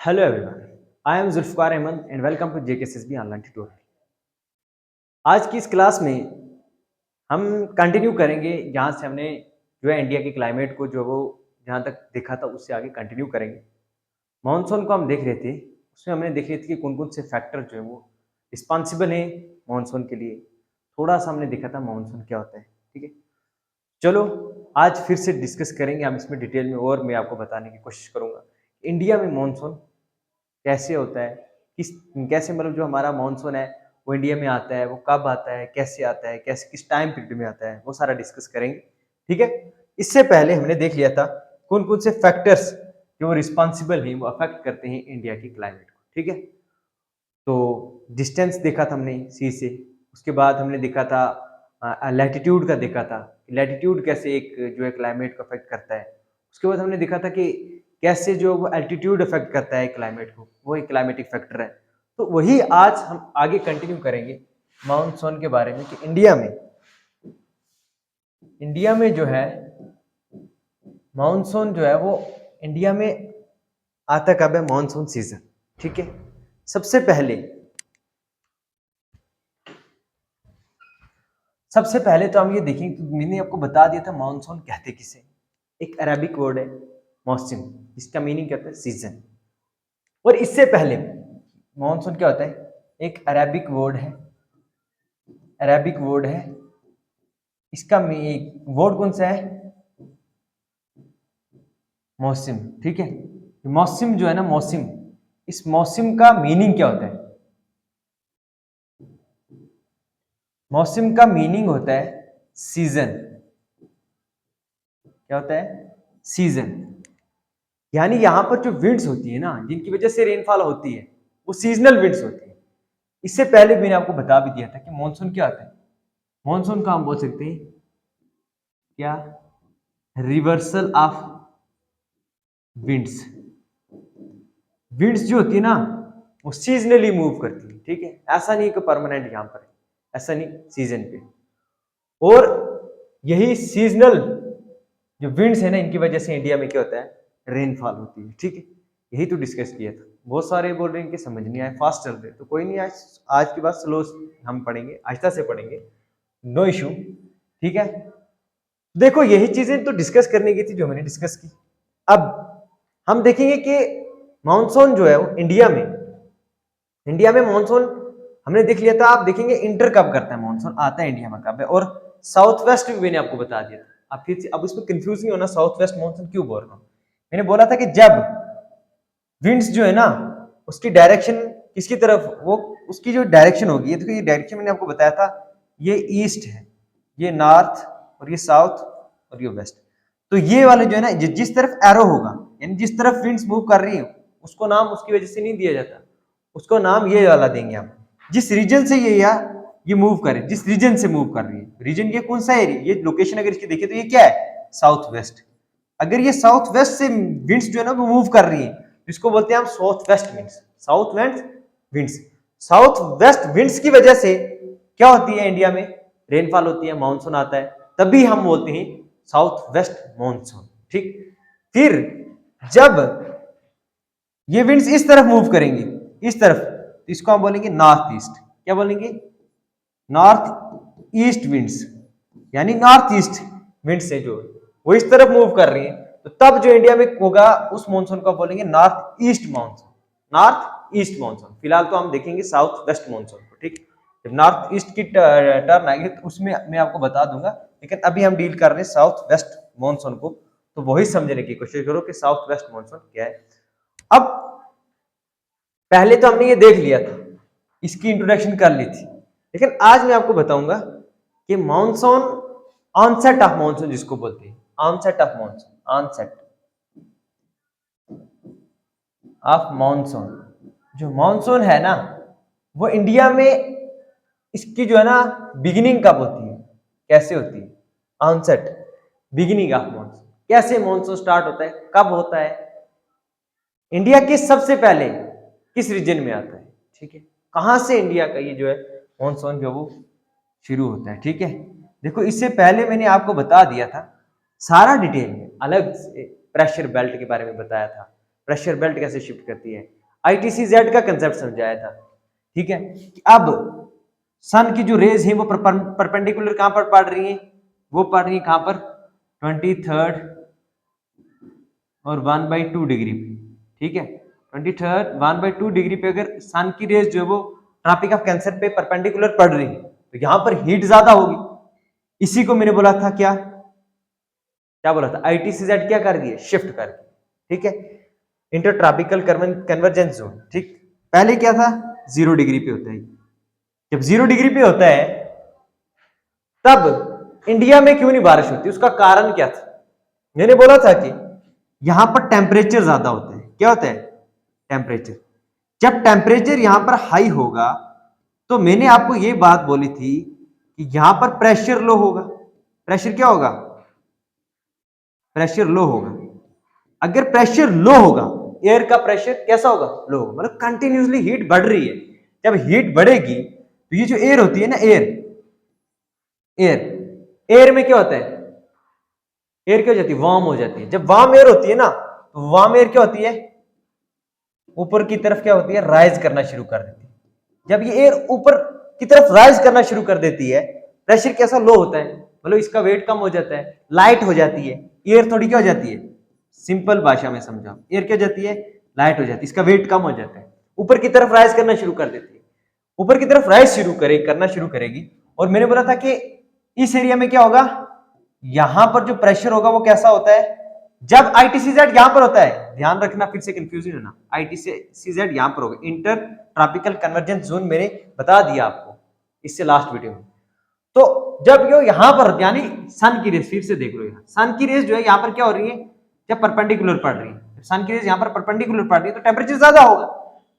Hello everyone, I am Zulfikar Ahmed and welcome to JKSSB online tutorial। आज की इस class में हम कंटिन्यू करेंगे जहाँ से हमने जो है इंडिया के क्लाइमेट को जो वो जहाँ तक देखा था उससे आगे कंटिन्यू करेंगे। मानसून को हम देख रहे थे, उसमें हमने देख रहे थे कि कौन-कौन से फैक्टर जो है वो रिस्पॉन्सिबल हैं मानसून के लिए। थोड़ा-सा हमने देखा था मानसून क्या होता है, ठीक है? चलो आज फिर से डिस्कस करेंगे हम इसमें डिटेल में और मैं आपको बताने की कोशिश करूँगा। इंडिया में मानसून कैसे होता है, किस कैसे मतलब जो हमारा मानसून है वो इंडिया में आता है, वो कब आता है, कैसे आता है, कैसे किस टाइम पीरियड में आता है, वो सारा डिस्कस करेंगे, ठीक है? इससे पहले हमने देख लिया था कौन-कौन से फैक्टर्स जो रिस्पॉन्सिबल हैं, वो अफेक्ट करते हैं इंडिया की क्लाइमेट को, ठीक है? तो डिस्टेंस देखा था हमने सी से, उसके बाद हमने देखा था लैटीट्यूड का देखा था, लैटीट्यूड कैसे एक जो है क्लाइमेट को अफेक्ट करता है। उसके बाद हमने देखा था कि कैसे जो वो एल्टीट्यूड अफेक्ट करता है क्लाइमेट को, वो एक क्लाइमेटिक फैक्टर है। तो वही आज हम आगे कंटिन्यू करेंगे मानसून के बारे में कि इंडिया में जो है मानसून जो है वो इंडिया में आता कब है, मानसून सीजन, ठीक है? सबसे पहले सबसे पहले तो हम ये देखेंगे कि मैंने आपको बता दिया था मानसून कहते किसे। एक अरेबिक वर्ड है मौसम, इसका मीनिंग क्या होता है, सीजन। और इससे पहले मानसून क्या होता है, एक अरेबिक वर्ड है, अरेबिक वर्ड है, इसका वर्ड कौन सा है, मौसम, ठीक है? मौसम जो है ना, मौसम, इस मौसम का मीनिंग क्या होता है? मौसम का मीनिंग होता है सीजन। क्या होता है, सीजन। यानी यहां पर जो विंड्स होती है ना, जिनकी वजह से रेनफॉल होती है, वो सीजनल विंड्स होती है। इससे पहले मैंने आपको बता भी दिया था कि मॉनसून क्या होता है। मॉनसून का हम बोल सकते हैं क्या, रिवर्सल ऑफ विंड्स। विंड्स जो होती है ना, वो सीजनली मूव करती है, ठीक है? ऐसा नहीं कि परमानेंट यहां पर है, ऐसा नहीं, सीजन पे। और यही सीजनल जो विंड्स है ना, इनकी वजह से इंडिया में क्या होता है, रेनफॉल होती है, ठीक है? यही तो डिस्कस किया था। बहुत सारे बोल रहे हैं कि समझ नहीं आए, फास्ट चल रहे, तो कोई नहीं, आज आज की बात स्लो हम पढ़ेंगे, आहिस्ता से पढ़ेंगे, नो इशू, ठीक है? देखो यही चीजें तो डिस्कस करने की थी जो मैंने डिस्कस की। अब हम देखेंगे कि मानसून जो है वो इंडिया में मानसून हमने देख लिया था। आप देखेंगे इंटर कब करता है मानसून, आता है इंडिया में कब है। और साउथ वेस्ट भी मैंने आपको बता दिया था। अब फिर से अब इसमें कंफ्यूज नहीं होना, साउथ वेस्ट मानसून क्यों बोल रहा हूं। मैंने बोला था कि जब विंड्स जो है ना, उसकी डायरेक्शन किसकी तरफ, वो उसकी जो डायरेक्शन होगी, ये देखो ये डायरेक्शन मैंने आपको बताया था, ये ईस्ट है, ये नॉर्थ, और ये साउथ, और ये वेस्ट। तो ये वाले जो है ना, जिस तरफ एरो होगा, यानी जिस तरफ विंड्स मूव कर रही है, उसको नाम उसकी वजह से नहीं दिया जाता, उसको नाम ये वाला देंगे हम। जिस रीजन से ये मूव करे, जिस रीजन से मूव कर रही है, रीजन ये कौन सा एरिया, ये लोकेशन अगर इसकी देखिए तो ये क्या है, साउथ वेस्ट। अगर ये साउथ वेस्ट से विंड्स जो है ना वो मूव कर रही है, इसको बोलते हैं हम south west winds. South west winds, south west winds की वजह से क्या होती है, इंडिया में रेनफॉल होती है, मानसून आता है, तभी हम बोलते हैं साउथ वेस्ट मानसून, ठीक? फिर जब ये विंड्स इस तरफ मूव करेंगे, इस तरफ, तो इसको हम बोलेंगे नॉर्थ ईस्ट। क्या बोलेंगे, नॉर्थ ईस्ट विंड्स, यानी नॉर्थ ईस्ट विंड्स है जो वो इस तरफ मूव कर रही है, तो तब जो इंडिया में होगा उस मानसून को बोलेंगे north east monsoon. North east monsoon, फिलहाल तो हम देखेंगे साउथ वेस्ट मानसून को, ठीक? जब नॉर्थ ईस्ट की टर्न आएगी तो उसमें मैं आपको बता दूंगा, लेकिन अभी हम डील कर रहे हैं साउथ वेस्ट मानसून को, तो वही समझने की कोशिश करो कि साउथ वेस्ट मानसून क्या है। अब पहले तो हमने ये देख लिया था, इसकी इंट्रोडक्शन कर ली थी, लेकिन आज मैं आपको बताऊंगा कि मानसून, ऑनसेट ऑफ मानसून जिसको बोलते हैं, onset of monsoon, onset of monsoon. जो मानसून है ना, वो इंडिया में इसकी जो है ना बिगिनिंग कब होती है, कैसे होती है, ऑनसेट, बिगिनिंग ऑफ मानसून, कैसे मानसून स्टार्ट होता है, कब होता है, इंडिया के सबसे पहले किस रीजन में आता है, ठीक है? कहां से इंडिया का ये जो है मानसून जो वो शुरू होता है, ठीक है? देखो इससे पहले मैंने आपको बता दिया था सारा डिटेल में, अलग से प्रेशर बेल्ट के बारे में बताया था, प्रेशर बेल्ट कैसे शिफ्ट करती है, ITCZ का कंसेप्ट समझाया था। ठीक है, अब सन की जो रेज है वो परपेंडिकुलर कहां पर पड़ रही है, वो पड़ रही है कहां पर, 23rd और 1/2 डिग्री पे। ठीक है, 23rd 1/2 डिग्री पे अगर सन की रेज जो है वो ट्रॉपिक ऑफ कैंसर पे परपेंडिकुलर पड़ रही है तो यहां पर हीट ज्यादा होगी। इसी को मैंने बोला था, क्या क्या बोला था, ITCZ क्या कर दिए, शिफ्ट कर दिए। ठीक है, इंटरट्रॉपिकल कन्वर्जेंस जोन। ठीक, पहले क्या था, 0 डिग्री पे होता है। जब 0 डिग्री पे होता है तब इंडिया में क्यों नहीं बारिश होती, उसका कारण क्या था। मैंने बोला था कि यहां पर टेम्परेचर ज्यादा होता है। क्या होता है, टेम्परेचर। जब टेम्परेचर यहां पर हाई होगा तो मैंने आपको यह बात बोली थी कि यहां पर प्रेशर लो होगा। प्रेशर क्या होगा, प्रेशर लो होगा। अगर प्रेशर लो होगा, एयर का प्रेशर कैसा होगा, लो होगा, मतलब कंटिन्यूसली हीट बढ़ रही है। जब हीट बढ़ेगी तो ये जो एयर होती है ना, एयर में क्या होता है, एयर क्या हो जाती है, वार्म हो जाती है। जब वार्म एयर होती है ना, तो वार्म एयर क्या होती है, ऊपर की तरफ क्या होती है, राइज करना शुरू कर देती है। जब ये एयर ऊपर की तरफ राइज करना शुरू कर देती है, प्रेशर कैसा, लो होता है, मतलब इसका वेट कम हो जाता है, लाइट हो जाती है। एयर थोड़ी क्या हो जाती है, सिंपल भाषा में समझाओ, एयर क्या हो जाती है, लाइट हो जाती है, इसका वेट कम हो जाता है, ऊपर की तरफ राइज करना शुरू कर देती है। ऊपर की तरफ राइज करना शुरू करेगी। और मैंने बोला था कि इस एरिया में क्या होगा, यहां पर जो प्रेशर होगा वो कैसा होता है, जब ITCZ यहां पर होता है, ध्यान रखना, फिर से कंफ्यूजन होना, ITCZ यहां पर होगा, इंटर ट्रॉपिकल कन्वर्जेंस जोन, मैंने बता दिया आपको इससे लास्ट वीडियो में। तो जब ये यहां पर, यानी सन की रेस, फिर से देख लो, यहां सन की रेस जो है यहां पर क्या हो रही है, जब परपेंडिकुलर पड़ रही है, सन की रेस यहां पर परपेंडिकुलर पड़ रही है तो टेम्परेचर ज्यादा होगा।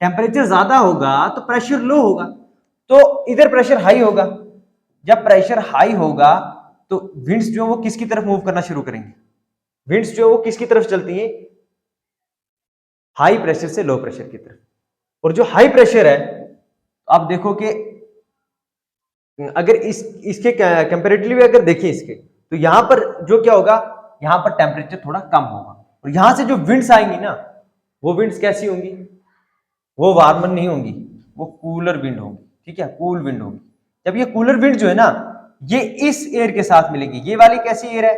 टेम्परेचर ज्यादा होगा तो प्रेशर लो होगा, तो इधर प्रेशर हाई होगा। जब प्रेशर हाई होगा तो विंड्स जो वो किसकी तरफ मूव करना शुरू करेंगे, विंड्स जो वो किसकी तरफ चलती है, हाई प्रेशर से लो प्रेशर की तरफ। और जो हाई प्रेशर है, आप देखो कि अगर इसके कंपैरेटिवली अगर देखें इसके, तो यहां पर जो क्या होगा, यहां पर टेम्परेचर थोड़ा कम होगा। और यहां से जो विंड्स आएंगी ना, वो विंड्स कैसी होंगी, वो वार्मर नहीं होंगी, वो कूलर विंड होंगी। ठीक है, कूल विंड होंगी। जब ये कूलर विंड जो है ना, ये इस एयर के साथ मिलेंगी, ये वाली कैसी एयर है,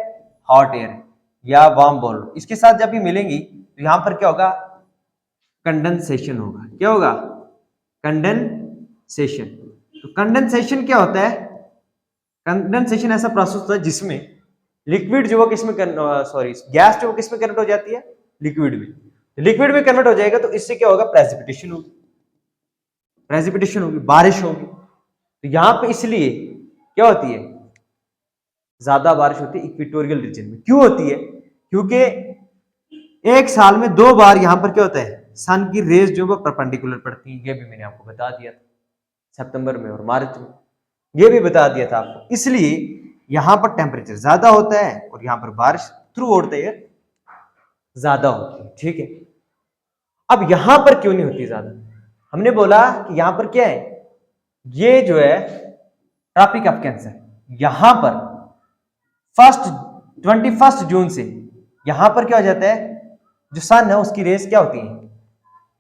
हॉट एयर है या वार्म बॉल, इसके साथ जब ये मिलेंगी तो यहां पर क्या होगा, कंडेंसेशन होगा। क्या होगा, कंडेंसेशन। तो कंडेंसेशन क्या होता है, कंडेंसेशन ऐसा प्रोसेस होता है जिसमें लिक्विड जो है किसमें, सॉरी गैस जो किसमें कन्वर्ट हो जाती है, लिक्विड में। लिक्विड में कन्वर्ट हो जाएगा तो इससे क्या होगा, प्रेसिपिटेशन होगी, प्रेसिपिटेशन होगी, बारिश होगी। तो यहां पे इसलिए क्या होती है, ज्यादा बारिश होती है इक्वेटोरियल रीजन में। क्यों होती है, क्योंकि एक साल में 2 बार यहां पर क्या होता है, सन की रेज जो वो परपेंडिकुलर पड़ती है। ये भी मैंने आपको बता दिया था, सितंबर में और मार्च में, ये भी बता दिया था आपको। इसलिए यहां पर टेम्परेचर ज्यादा होता है और यहां पर बारिश थ्रू आउट द ईयर ज्यादा होती है। ठीक है, अब यहां पर क्यों नहीं होती ज्यादा, हमने बोला कि यहां पर क्या है, ये जो है ट्रॉपिक ऑफ कैंसर, यहां पर 21 जून से यहां पर क्या हो जाता है, जो सन है उसकी रेस क्या होती है,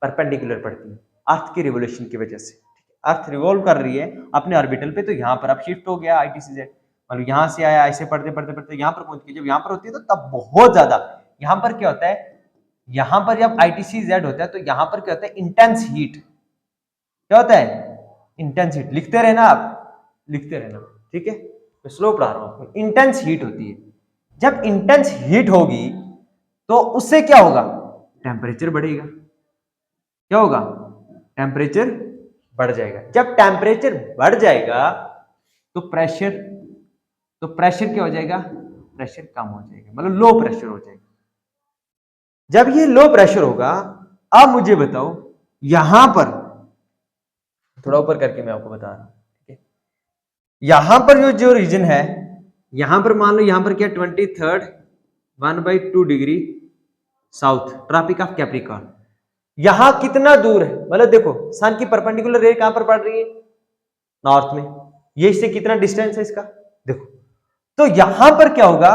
परपेंडिकुलर पड़ती है, अर्थ की रिवोल्यूशन की वजह से। अर्थ रिवॉल्व कर रही है अपने ऑर्बिटल पे, तो यहां पर अब शिफ्ट हो गया ITCZ, मतलब यहां से आया, ऐसे पढ़ते पढ़ते पढ़ते यहां पर पहुंच गई। जब यहां पर होती है तो तब बहुत ज्यादा, यहां पर क्या होता है, यहां पर जब ITCZ होता है तो यहां पर क्या होता है, इंटेंस हीट। क्या होता है, इंटेंस हीट। लिखते रहना आप, लिखते रहना। ठीक है, मैं स्लो पढ़ा रहा हूं आपको। इंटेंस हीट होती है, जब इंटेंस हीट होगी तो उससे क्या होगा, टेम्परेचर बढ़ेगा। क्या होगा, टेम्परेचर बढ़ जाएगा। जब टेम्परेचर बढ़ जाएगा तो प्रेशर क्या हो जाएगा, प्रेशर कम हो जाएगा, मतलब लो प्रेशर हो जाएगा। जब ये लो प्रेशर होगा, अब मुझे बताओ, यहां पर थोड़ा ऊपर करके मैं आपको बता रहा हूं। ठीक है, यहां पर जो रीजन है, यहां पर मान लो, यहां पर क्या, 23rd 1/2 degree south, tropic of Capricorn. यहां कितना दूर है, मतलब देखो सन की परपेंडिकुलर रे कहां पर पड़ रही है, नॉर्थ में। ये इससे कितना डिस्टेंस है इसका, देखो। तो यहां पर क्या होगा,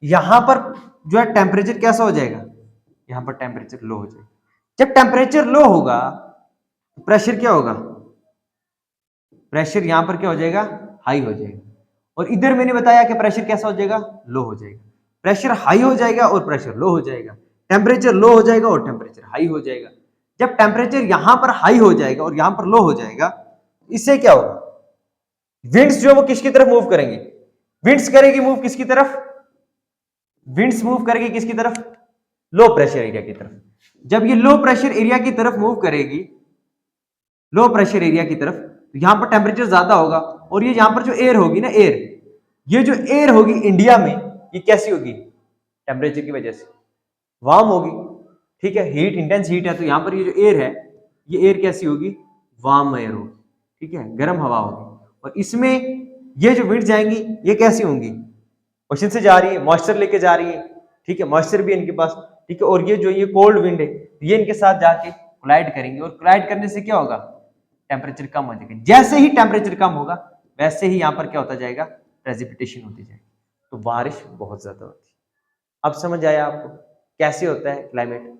यहां पर जो है टेम्परेचर कैसा हो जाएगा, यहाँ पर टेम्परेचर लो हो जाएगा। जब टेम्परेचर लो होगा तो प्रेशर क्या होगा, प्रेशर यहाँ पर क्या हो जाएगा, हाई हो जाएगा। और इधर मैंने बताया कि प्रेशर कैसा हो जाएगा, लो हो जाएगा। प्रेशर हाई हो जाएगा और प्रेशर लो हो जाएगा, टेम्परेचर लो हो जाएगा और टेम्परेचर हाई हो जाएगा। जब टेम्परेचर यहां पर हाई हो जाएगा और यहां पर लो हो जाएगा, इससे क्या होगा, विंड्स जो वो किसकी तरफ मूव करेंगे, विंड्स करेगी मूव किसकी तरफ, विंड्स मूव करेगी किसकी तरफ, लो प्रेशर एरिया की तरफ। जब ये लो प्रेशर एरिया की तरफ मूव करेगी, लो प्रेशर एरिया की तरफ, तो यहां पर टेम्परेचर ज्यादा होगा। और ये यहां पर जो एयर होगी ना, एयर, ये जो एयर होगी इंडिया में, ये कैसी होगी, टेम्परेचर की वजह से वार्म होगी। ठीक है, हीट, इंटेंस हीट है, तो यहां पर ये जो एयर है, ये एयर कैसी होगी, वार्म एयर होगी। ठीक है, गर्म हवा होगी। और इसमें ये जो विंड जाएंगी ये कैसी होंगी, ओशन से जा रही है, मॉइस्चर लेके जा रही है। ठीक है, मॉइस्चर भी इनके पास। ठीक है, और ये जो ये कोल्ड विंड है, ये इनके साथ जाके कोलाइड करेंगे, और कोलाइड करने से क्या होगा, टेम्परेचर कम हो जाएगा। जैसे ही टेम्परेचर कम होगा वैसे ही यहाँ पर क्या होता जाएगा, प्रेसिपिटेशन होती जाएगी, तो बारिश बहुत ज्यादा होती है। अब समझ आया आपको कैसे होता है क्लाइमेट,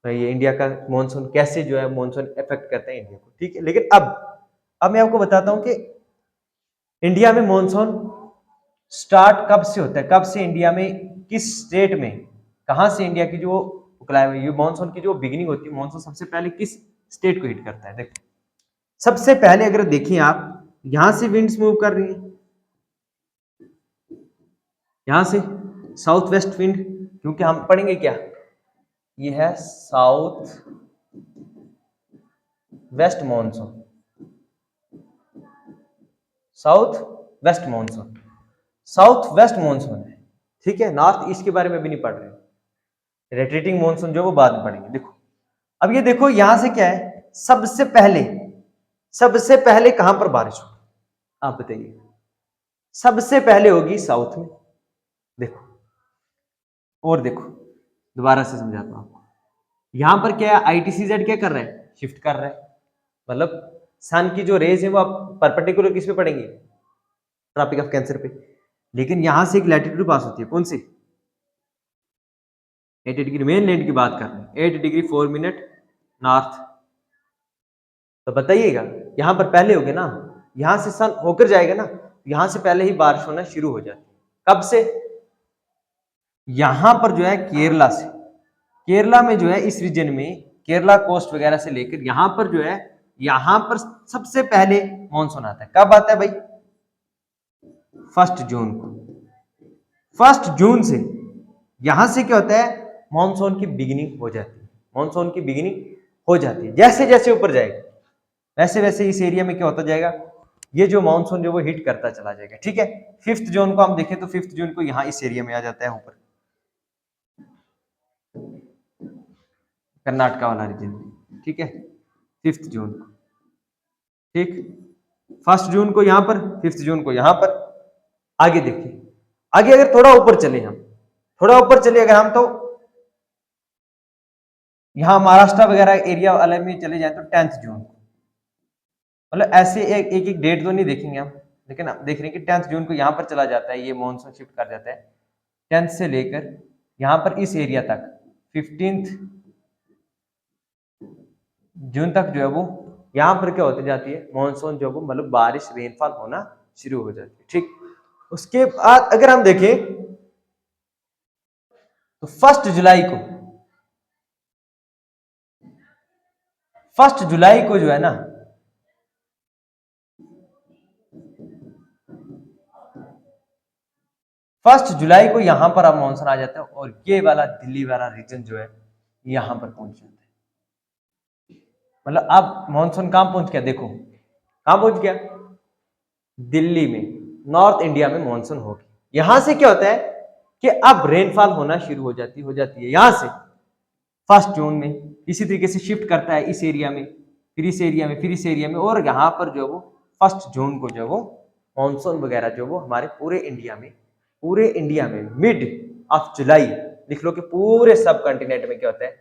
ये इंडिया का मॉनसून कैसे जो है मॉनसून इफेक्ट करता है इंडिया को। ठीक है, लेकिन अब मैं आपको बताता हूं कि इंडिया में मॉनसून स्टार्ट कब से होता है, कब से इंडिया में, किस स्टेट में, कहां से इंडिया की जो क्लाइमेट, ये मॉनसून की जो बिगिनिंग होती है, मॉनसून सबसे पहले किस स्टेट को हिट करता है। देखो सबसे पहले अगर देखिए आप, यहां से विंड्स मूव कर रही है, यहां से साउथ वेस्ट विंड, क्योंकि हम पढ़ेंगे क्या, ये है south west monsoon, south west monsoon, south west monsoon है। ठीक है, नॉर्थ ईस्ट के बारे में भी नहीं पढ़ रहे, रोटेटिंग मॉनसून जो वो बाद में पढ़ेंगे। देखो अब ये देखो यहां से क्या है, सबसे पहले कहां पर बारिश होगी, आप बताइए, सबसे पहले होगी साउथ में। देखो और देखो, दोबारा से समझाता हूं आपको, यहां पर क्या है, आईटीसीजेड क्या कर रहा है, शिफ्ट कर रहा है, मतलब सन की जो रेज है वो आप परपेंडिकुलर किस पे पड़ेंगे, ट्रॉपिक ऑफ कैंसर पे। लेकिन यहां से एक लैटिट्यूड पास होती है, कौन सी, 80 डिग्री, मेन लैंड की बात कर रहे हैं, 8 डिग्री 4 मिनट नॉर्थ। तो बताइएगा यहां पर पहले होगे ना, यहां से सन होकर जाएगा ना, यहां से पहले ही बारिश होना शुरू हो जाती है। कब से, यहां पर जो है केरला से, केरला में जो है इस रीजन में, केरला कोस्ट वगैरह से लेकर यहां पर जो है, यहां पर सबसे पहले मॉनसून आता है। कब आता है भाई, 1 जून को। 1 जून से यहां से क्या होता है, मॉनसून की बिगिनिंग हो जाती है, मॉनसून की बिगिनिंग हो जाती है। जैसे जैसे ऊपर जाएगा वैसे वैसे इस एरिया में क्या होता जाएगा, ये जो मॉनसून जो वो हिट करता चला जाएगा। ठीक है, 5 जून को हम देखें तो 5 जून को यहां इस एरिया में आ जाता है, ऊपर कर्नाटका वाला रीजन। ठीक है, 5 जून को, ठीक, 1 जून को यहां पर, 5 जून को यहां पर। आगे देखिए, आगे अगर थोड़ा ऊपर चले हम, थोड़ा ऊपर चले अगर हम, तो यहां महाराष्ट्र वगैरह एरिया वाले में चले जाए तो 10 जून को, मतलब ऐसे एक डेट तो नहीं देखेंगे हम, लेकिन आप देख रहे हैं कि 10 जून को यहां पर चला जाता है, ये मॉनसून शिफ्ट कर जाता है 10 से लेकर यहां पर इस एरिया तक 15 जून तक जो है वो यहां पर क्या होती जाती है, मॉनसून जो है वो मतलब बारिश, रेनफॉल होना शुरू हो जाती है। ठीक, उसके बाद अगर हम देखें तो 1 जुलाई को, 1 जुलाई को जो है ना, 1 जुलाई को यहां पर अब मॉनसून आ जाता है, और ये वाला दिल्ली वाला रीजन जो है यहां पर पहुंच जाता है। मतलब अब मॉनसून कहां पहुंच गया, देखो कहां पहुंच गया, दिल्ली में, नॉर्थ इंडिया में मॉनसून होगी। यहां से क्या होता है कि अब रेनफॉल होना शुरू हो जाती है यहां से 1 जून में, इसी तरीके से शिफ्ट करता है इस एरिया में, फिर इस एरिया में, फिर इस एरिया में, और यहाँ पर जो वो 1 जून को जो वो मॉनसून वगैरह जो वो हमारे पूरे इंडिया में मिड ऑफ जुलाई, लिख लो कि पूरे सब कंटिनेंट में क्या होता है,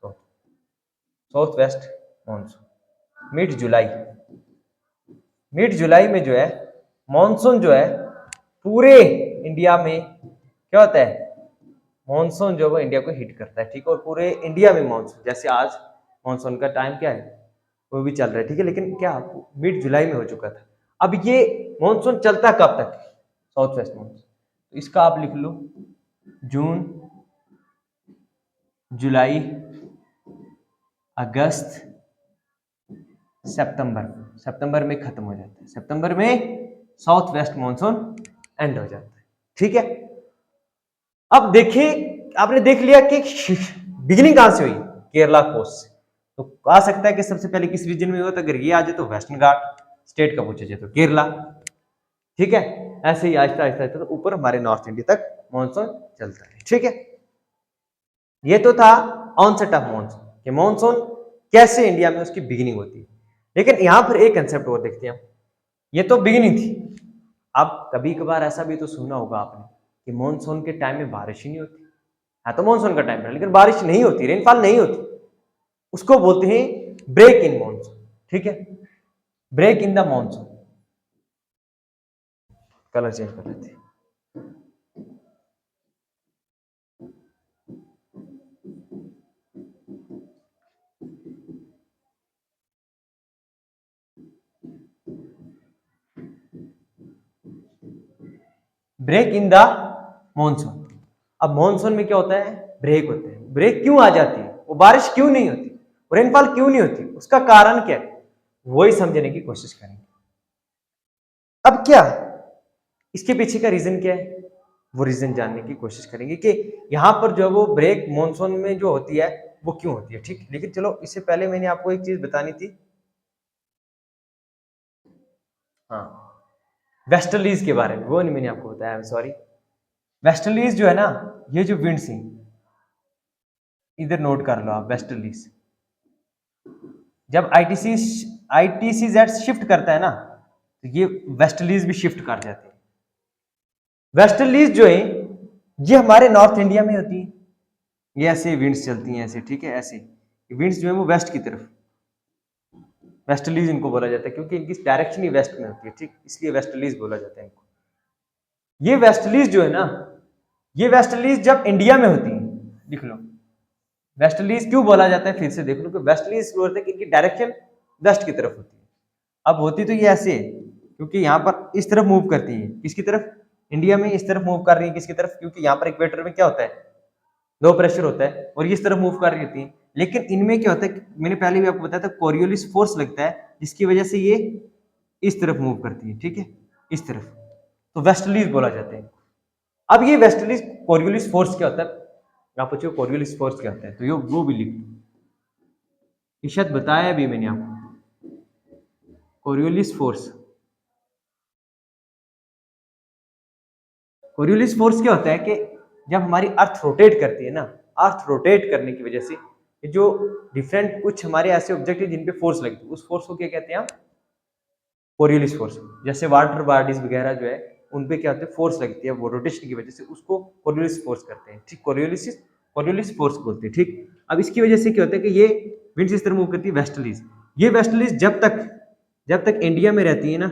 साउथ वेस्ट मॉनसून। मिड जुलाई में जो है मॉनसून जो है पूरे इंडिया में क्या होता है, मॉनसून जो है वो इंडिया को हिट करता है, ठीक है, और पूरे इंडिया में मॉनसून, जैसे आज मॉनसून का टाइम क्या है, वो भी चल रहा है, ठीक है, लेकिन क्या मिड जुलाई में हो चुका था। अब ये मॉनसून चलता कब तक, साउथ वेस्ट मॉनसून, तो इसका आप लिख लो जून, जुलाई, अगस्त, सितंबर। सितंबर में खत्म हो जाता है, सितंबर में साउथ वेस्ट मॉनसून एंड हो जाता है, ठीक है। अब देखिए, आपने देख लिया कि बिगिनिंग कहां से हुई, केरला कोस्ट से, तो आ सकता है कि सबसे पहले किस रीजन में हुआ, तो अगर ये आ जाए तो वेस्टर्न घाट स्टेट का पूछा जाए तो केरला, ठीक है। ऐसे ही आहिस्ता आहिस्ता तो ऊपर हमारे नॉर्थ इंडिया तक मॉनसून चलता है, ठीक है। ये तो था ऑनसेट ऑफ मॉनसून, कि मॉनसून कैसे इंडिया में उसकी बिगिनिंग होती है। लेकिन यहां पर एक कंसेप्ट और देखते हैं हम, ये तो बिगिनिंग थी। अब कभी कभार ऐसा भी तो सुना होगा आपने कि मॉनसून के टाइम में बारिश ही नहीं होती। हाँ, तो मॉनसून का टाइम है लेकिन बारिश नहीं होती, रेनफॉल नहीं होती, उसको बोलते हैं ब्रेक इन मॉनसून, ठीक है, break in the monsoon. Colour change कर लेते हैं। Break in the monsoon. अब मॉनसून में क्या होता है, ब्रेक होते हैं। ब्रेक क्यों आ जाती है, वो बारिश क्यों नहीं होती, रेनफॉल क्यों नहीं होती, उसका कारण क्या है, वही समझने की कोशिश करेंगे। अब क्या इसके पीछे का रीजन क्या है, वो रीजन जानने की कोशिश करेंगे कि यहां पर जो वो ब्रेक मॉनसून में जो होती है वो क्यों होती है, ठीक। लेकिन चलो इससे पहले मैंने आपको एक चीज बतानी थी, हाँ, वेस्टर्लीज के बारे में, वो नहीं मैंने आपको बताया, सॉरी। वेस्टर्लीज जो है ना, ये जो विंड्स हैं, इधर नोट कर लो आप, वेस्टर्लीज जब आईटीसी जेड शिफ्ट करता है ना, तो ये वेस्टर्लीज भी शिफ्ट कर जाते हैं। वेस्टर्लीज जो है ये हमारे नॉर्थ इंडिया में होती है, ये ऐसे विंड्स चलती हैं ऐसे, ठीक है, ऐसे विंड्स जो है वो वेस्ट की तरफ, वेस्टर्लीज इनको बोला जाता है, क्योंकि इनकी डायरेक्शन ही वेस्ट में होती है, ठीक, इसलिए वेस्टर्लीज बोला जाता है इनको। ये वेस्टर्लीज जो है ना, ये वेस्टर्लीज जब इंडिया में होती है, लिख लो, वेस्टर्लीज क्यों बोला जाता है, फिर से देख लो कि वेस्टर्लीज बोलते हैं कि इनकी डायरेक्शन वेस्ट की तरफ होती है। अब होती तो ये ऐसे है, क्योंकि यहाँ पर इस तरफ मूव करती है, किसकी तरफ, इंडिया में इस तरफ मूव कर रही है, किसकी तरफ, क्योंकि यहाँ पर इक्वेटर में क्या होता है, लो प्रेशर होता है, और इस तरफ मूव कर रही होती है। लेकिन इनमें क्या होता है, मैंने पहले भी आपको बताया था, कोरियोलिस फोर्स लगता है, जिसकी वजह से ये इस तरफ मूव करती है, ठीक है, इस तरफ, तो वेस्टर्लीज बोला जाता है। अब ये वेस्टर्लीज कोरियोलिस फोर्स क्या होता है, आप पूछो कोरियोलिस फोर्स क्या होता है, तो ये वो भी लिख लो, ये शायद बताया भी मैंने आपको, कोरियोलिस फोर्स। कोरियोलिस फोर्स क्या होता है कि जब हमारी अर्थ रोटेट करती है ना, अर्थ रोटेट करने की वजह से जो डिफरेंट कुछ हमारे ऐसे ऑब्जेक्ट है जिन पे फोर्स लगती है, उस फोर्स को क्या कहते हैं हम, कोरियोलिस फोर्स। जैसे वाटर बॉडीज वगैरह जो है उन पे क्या होता है, फोर्स लगती है, वो रोटेशन की वजह से, उसको कोरियोलिस फोर्स करते हैं, ठीक, कोरियोलिस फोर्स बोलते हैं, ठीक। अब इसकी वजह से क्या होता है कि ये विंड्स इस तरह मूव करती है, वेस्टर्लीज। ये वेस्टर्लीज जब तक इंडिया में रहती है ना,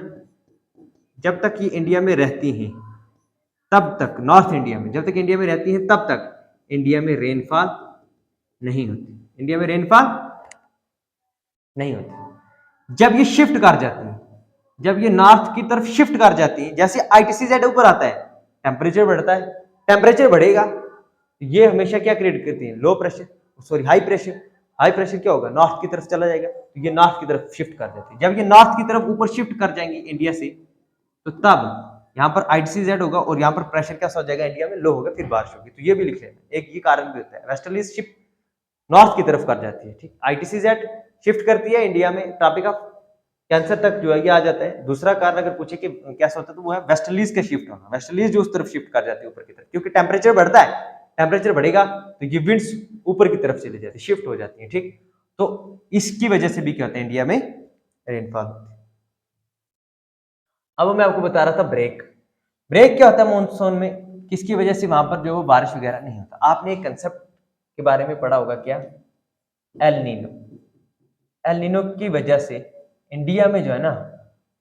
जब तक ये इंडिया में रहती हैं, तब तक नॉर्थ इंडिया में, जब तक इंडिया में रहती है तब तक इंडिया में रेनफॉल नहीं होती, इंडिया में रेनफॉल नहीं होती। जब ये शिफ्ट कर जाती है, जब ये नॉर्थ की तरफ शिफ्ट कर जाती है, जैसे आईटीसी जेड ऊपर आता है, टेम्परेचर बढ़ता है, टेम्परेचर बढ़ेगा, ये हमेशा क्या क्रिएट करती है, low pressure, sorry high pressure. High pressure क्या होगा, नॉर्थ की तरफ चला जाएगा, तो ये नॉर्थ की तरफ शिफ्ट कर जाती है। जब ये नॉर्थ की तरफ ऊपर शिफ्ट कर जाएंगी इंडिया से, तो तब यहाँ पर आईटीसी जेड होगा और यहाँ पर प्रेशर क्या हो जाएगा, इंडिया में लो होगा, फिर बारिश होगी। तो ये भी लिख लेना, एक ये कारण भी होता है, वेस्टर्ली शिफ्ट नॉर्थ की तरफ कर जाती है, ठीक, आईटीसी जेड शिफ्ट करती है इंडिया में, ट्रॉपिक ऑफ कैंसर तक जो है ये आ जाता है। दूसरा कारण अगर पूछे कि कैसा होता है, तो वो है वेस्टर्लीज का शिफ्ट होना, वेस्टर्लीज जो उस तरफ शिफ्ट कर जाती है ऊपर की तरफ, क्योंकि टेम्परेचर बढ़ता है, टेम्परेचर बढ़ेगा तो ये विंड्स ऊपर की तरफ चली जाती है, शिफ्ट हो जाती है, ठीक। तो इसकी वजह से भी क्या होता है, इंडिया में रेनफॉल होती है। अब मैं आपको बता रहा था ब्रेक, ब्रेक क्या होता है मॉनसून में, किसकी वजह से वहां पर जो वो बारिश वगैरह नहीं होता। आपने एक कंसेप्ट के बारे में पढ़ा होगा, क्या, एल नीनो। एल नीनो की वजह से इंडिया में जो है ना,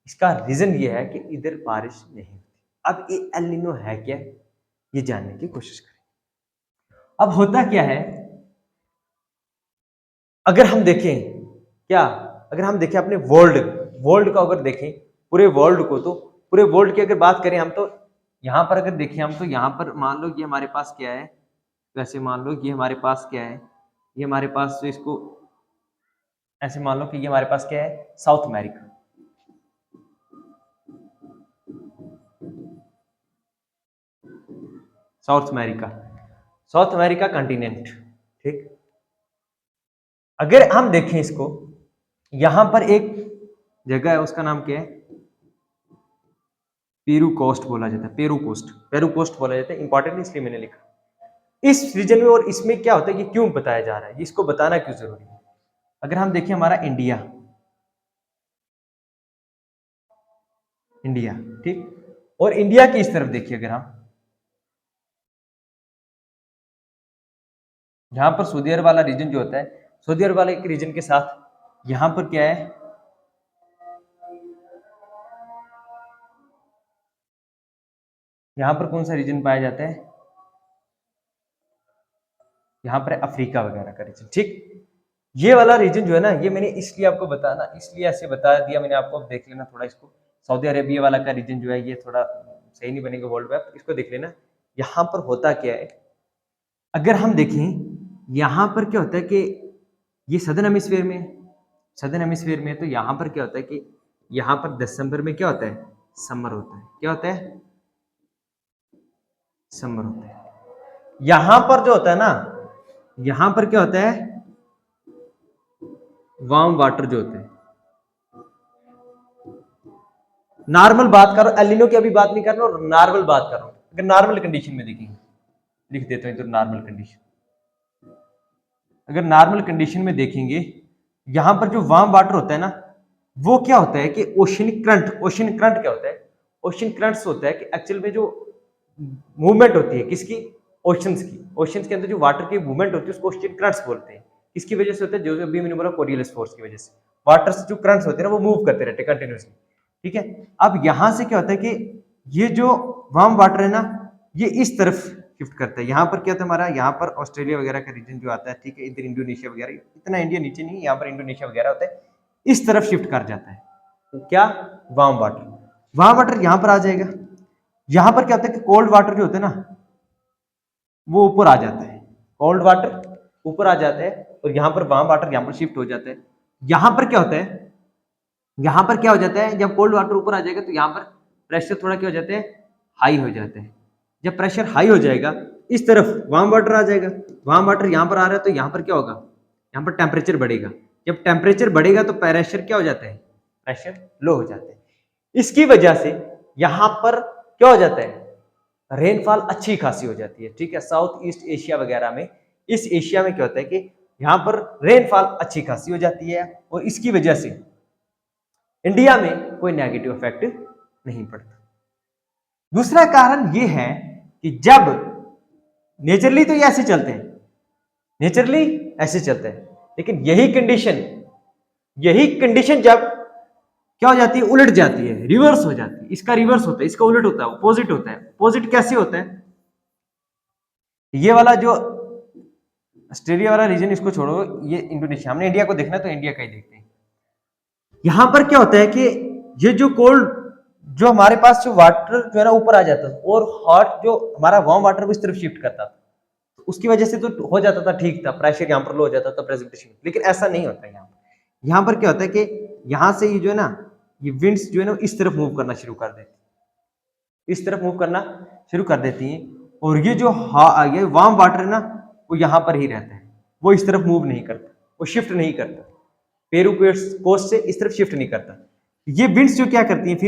इसका रीजन ये है कि इधर बारिश नहीं होती। अब ये एल नीनो है क्या, ये जानने की कोशिश करें। अब होता क्या है, अगर हम देखें क्या, अगर हम देखें अपने वर्ल्ड वर्ल्ड को अगर देखें, पूरे वर्ल्ड को, तो पूरे वर्ल्ड की अगर बात करें हम, तो यहाँ पर अगर देखें हम, तो यहाँ पर मान लो ये हमारे पास क्या है, वैसे मान लो ये हमारे पास क्या है, ये हमारे पास, तो इसको ऐसे मान लो कि ये हमारे पास क्या है, south America. South America, south America continent, ठीक। अगर हम देखें इसको, यहां पर एक जगह है, उसका नाम क्या है, पेरू कोस्ट बोला जाता है, पेरू कोस्ट, पेरू कोस्ट बोला जाता है। इंपॉर्टेंट इसलिए मैंने लिखा इस रीजन में, और इसमें क्या होता है कि क्यों बताया जा रहा है, इसको बताना क्यों जरूरी है। अगर हम देखें हमारा इंडिया, इंडिया, ठीक, और इंडिया की इस तरफ देखिए, अगर हम यहां पर सऊदी अरब वाला रीजन जो होता है, सऊदी अरब वाले रीजन के साथ यहां पर क्या है, यहां पर कौन सा रीजन पाया जाता है, यहाँ पर अफ्रीका वगैरह का रीजन, ठीक। ये वाला रीजन जो है ना, ये मैंने इसलिए आपको बताना, इसलिए ऐसे बता दिया मैंने आपको। अब देख लेना थोड़ा इसको, सऊदी अरेबिया वाला का रीजन जो है, ये थोड़ा सही नहीं बनेगा वर्ल्ड मैप, इसको देख लेना। यहाँ पर होता क्या है, अगर हम देखें यहाँ पर क्या होता है कि ये सदर्न हेमिस्फीयर में, सदर्न हेमिस्फीयर में, तो यहाँ पर क्या होता है कि यहाँ पर दिसंबर में क्या होता है, समर होता है। क्या होता है, समर होता है। यहां पर जो होता है ना, यहां पर क्या होता है, वार्म वाटर जो होते हैं। नॉर्मल बात कर रहा हूं, एलिनो की अभी बात नहीं कर रहा हूं, नॉर्मल बात कर रहा हूं। अगर नॉर्मल कंडीशन में देखेंगे, लिख देता हूं इधर नॉर्मल कंडीशन। अगर नॉर्मल कंडीशन में देखेंगे, यहां पर जो वार्म वाटर होता है ना, वो क्या होता है कि ओशियनिक करंट, ओशियन करंट क्या होता है, ओशियन करंट्स होता है कि एक्चुअल में जो मूवमेंट होती है किसकी, ओशंस की, ओशंस के अंदर जो वाटर की मूवमेंट होती है उसको ओशियन करंट्स बोलते हैं। किसकी वजह से होता है, जो अभी मैंने बोला कोरियोलिस फोर्स की वजह से, वाटर से जो करंट्स होते हैं ना वो मूव करते रहते हैं कंटिन्यूसली, ठीक है। अब यहां से क्या होता है कि ये जो वार्म वाटर है ना, ये इस तरफ शिफ्ट करता है। यहाँ पर क्या था हमारा, यहाँ पर ऑस्ट्रेलिया वगैरह का रीजन जो आता है, ठीक है, इधर इंडोनेशिया वगैरह, इतना इंडिया नीचे नहीं, यहाँ पर इंडोनेशिया वगैरह होता है, इस तरफ शिफ्ट कर जाता है। तो क्या, वार्म वाटर, वार्म वाटर यहाँ पर आ जाएगा। यहाँ पर क्या होता है कि कोल्ड वाटर जो होता है ना, वो ऊपर आ जाता है, कोल्ड वाटर ऊपर आ जाता है, और यहाँ पर वार्म वाटर यहाँ पर शिफ्ट हो जाता है। यहाँ पर क्या होता है, यहाँ पर क्या हो जाता है, जब कोल्ड वाटर ऊपर आ जाएगा तो यहाँ पर प्रेशर थोड़ा क्या हो जाता है, हाई हो जाता है। जब प्रेशर हाई हो जाएगा, इस तरफ वार्म वाटर आ जाएगा, वार्म वाटर यहाँ पर आ रहा है, तो यहाँ पर क्या होगा, यहाँ पर टेम्परेचर बढ़ेगा। जब टेम्परेचर बढ़ेगा तो प्रेशर क्या हो जाता है, प्रेशर लो हो जाता है। इसकी वजह से यहाँ पर क्या हो जाता है, रेनफॉल अच्छी खासी हो जाती है, ठीक है। साउथ ईस्ट एशिया वगैरह में, इस एशिया में क्या होता है कि यहाँ पर रेनफॉल अच्छी खासी हो जाती है, और इसकी वजह से इंडिया में कोई नेगेटिव इफेक्ट नहीं पड़ता। दूसरा कारण यह है कि जब नेचुरली तो ये ऐसे चलते हैं, नेचुरली ऐसे चलते हैं, लेकिन यही कंडीशन जब क्या हो जाती है, उलट जाती है, रिवर्स हो जाती है। इसका रिवर्स होता है, इसका उलट होता है, अपोजिट होता है। अपोजिट कैसे होता है, ये वाला जो ऑस्ट्रेलिया वाला रीजन इसको छोड़ो, ये इंडोनेशिया, हमने इंडिया को देखना है तो इंडिया का ही देखते हैं। यहां पर क्या होता है कि ये जो कोल्ड, जो हमारे पास जो वाटर जो है ना ऊपर आ जाता था, और हॉट जो हमारा वार्म वाटर को इस तरफ शिफ्ट करता था, तो उसकी वजह से तो हो जाता था, ठीक था, प्रेशर यहाँ पर लो हो जाता था, प्रेसिपिटेशन। लेकिन ऐसा नहीं होता है यहाँ पर क्या होता है कि यहाँ से ये जो है ना, ये विंड्स जो है ना इस तरफ मूव करना शुरू कर देती, इस तरफ मूव करना शुरू कर देती हैं, और ये जो ये वार्म वाटर है ना, वो यहाँ पर ही रहता है, वो इस तरफ मूव नहीं करता, वो शिफ्ट नहीं करता, पेरू कोस्ट से इस तरफ शिफ्ट नहीं करता। ये विंड्स जो क्या करती हैं,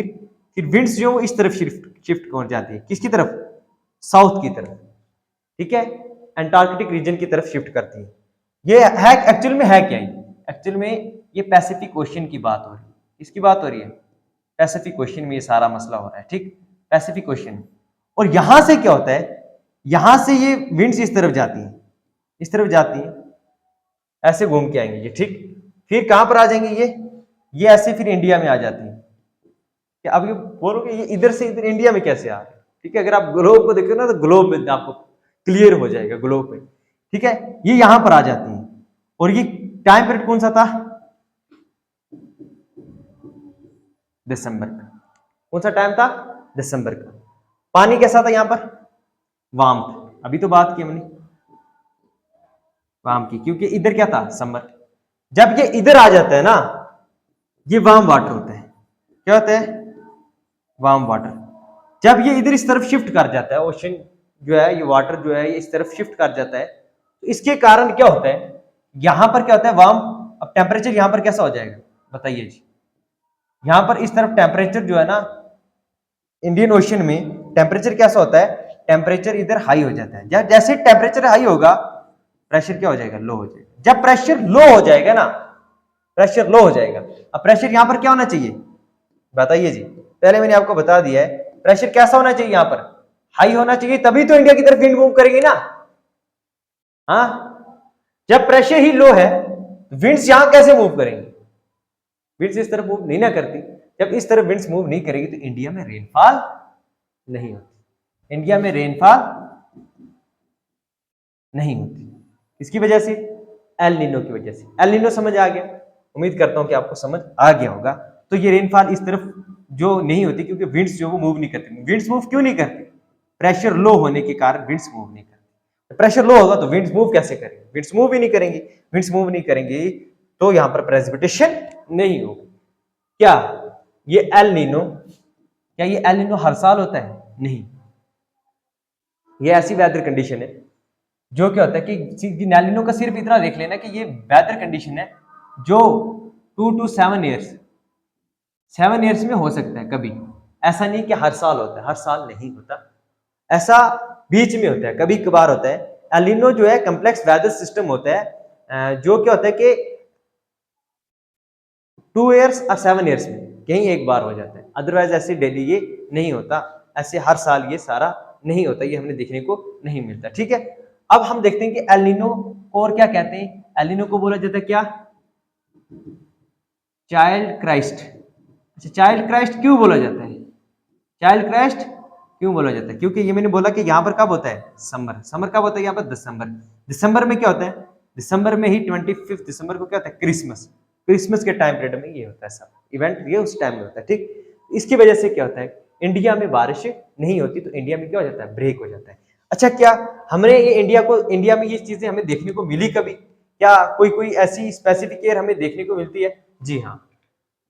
फिर विंड्स जो इस तरफ शिफ्ट हो जाती है, किसकी तरफ, साउथ की तरफ, ठीक है, एंटार्कटिक रीजन की तरफ शिफ्ट करती है। ये है एक्चुअल में है क्या, एक्चुअल में ये पैसिफिक ओशियन की बात हो रही है। इसकी बात हो रही है, पैसिफिक ओशियन में ये सारा मसला हो रहा है, ठीक, पैसिफिक ओशियन। और यहां से क्या होता है, यहां से ये विंड्स इस तरफ जाती हैं, इस तरफ जाती हैं, ऐसे घूम के आएंगे ये, ठीक। फिर कहां पर आ जाएंगे ये ऐसे फिर इंडिया में आ जाती है। कि अब ये बोलोगे ये इधर से इधर इंडिया में कैसे आ रहे हैं, ठीक है। अगर आप ग्लोब को देखो ना, तो ग्लोब में आपको क्लियर हो जाएगा, ग्लोब पे ठीक है, ये यहां पर आ जाती है। और ये टाइम पीरियड कौन सा था? दिसंबर का। कौन सा टाइम था? दिसंबर का। पानी कैसा था यहां पर? वार्म था। अभी तो बात की हमने वार्म की, क्योंकि इधर क्या था? समर। जब ये इधर आ जाता है ना, ये वार्म वाटर होता है। क्या होता है? Warm water. जब ये इधर इस तरफ शिफ्ट कर जाता है, ओशन जो है, ये वाटर जो है ये इस तरफ शिफ्ट कर जाता है, तो इसके कारण क्या होता है? यहां पर क्या होता है? वार्म। अब टेम्परेचर यहां पर कैसा हो जाएगा बताइए जी? यहां पर इस तरफ टेम्परेचर जो है ना, इंडियन ओशन में टेम्परेचर कैसा होता है? टेम्परेचर इधर हाई हो जाता है। जैसे टेम्परेचर हाई होगा, प्रेशर क्या हो जाएगा? लो हो जाएगा। जब प्रेशर लो हो जाएगा ना, प्रेशर लो हो जाएगा। अब प्रेशर यहां पर क्या होना चाहिए बताइए जी? पहले मैंने आपको बता दिया है, प्रेशर कैसा होना चाहिए? यहां पर हाई होना चाहिए, तभी तो इंडिया की तरफ विंड मूव करेगी ना। हाँ, जब प्रेशर ही लो है, विंड्स यहां कैसे मूव करेंगे? विंड्स इस तरफ मूव नहीं ना करती। जब इस तरफ विंड्स मूव नहीं करेगी तो इंडिया में रेनफॉल नहीं होती। इंडिया में रेनफॉल नहीं होती। किसकी वजह से? एल नीनो की वजह से। एल नीनो समझ आ गया? उम्मीद करता हूं कि आपको समझ आ गया होगा। तो ये रेनफॉल इस तरफ जो नहीं होती, क्योंकि विंड्स जो वो मूव नहीं करती। विंड्स मूव क्यों नहीं करती? प्रेशर लो होने के कारण विंड्स मूव नहीं करती। प्रेशर लो होगा तो विंड्स मूव कैसे करेंगे? विंड्स मूव ही नहीं करेंगी। विंड्स मूव नहीं करेंगी तो यहां पर प्रेसिपिटेशन नहीं होगी। क्या ये एल नीनो, क्या ये एल नीनो हर साल होता है? नहीं। ये ऐसी वेदर कंडीशन है जो क्या होता है कि एल नीनो का सिर्फ इतना देख लेना कि ये वेदर कंडीशन है जो 2 to 7 ईयर्स, 7 ईयर्स में हो सकता है कभी। ऐसा नहीं कि हर साल होता है, हर साल नहीं होता। ऐसा बीच में होता है, कभी कभार होता है। एल नीनो जो है कम्प्लेक्स वेदर सिस्टम होता है, जो क्या होता है कि 2 ईयर्स और 7 ईयर्स में कहीं एक बार हो जाता है। अदरवाइज ऐसे डेली ये नहीं होता, ऐसे हर साल ये सारा नहीं होता, ये हमें देखने को नहीं मिलता। ठीक है, अब हम देखते हैं कि एल नीनो को और क्या कहते हैं। एल नीनो को बोला जाता है क्या? Child Christ. अच्छा, चाइल्ड क्राइस्ट क्यों बोला जाता है? चाइल्ड क्राइस्ट क्यों बोला जाता है? क्योंकि ये मैंने बोला कि यहाँ पर कब होता है? समर। समर कब होता है यहाँ पर? दिसंबर। दिसंबर में क्या होता है? दिसंबर में ही 25 दिसंबर को क्या होता है? क्रिसमस। क्रिसमस के टाइम पीरियड में ये होता है सब इवेंट, ये उस टाइम में होता है। ठीक, इसकी वजह से क्या होता है? इंडिया में बारिश नहीं होती, तो इंडिया में क्या हो जाता है? ब्रेक हो जाता है। अच्छा, क्या हमने ये इंडिया में ये चीजें हमें देखने को मिली कभी? क्या कोई ऐसी स्पेसिफिक ईयर हमें देखने को मिलती है? जी हाँ,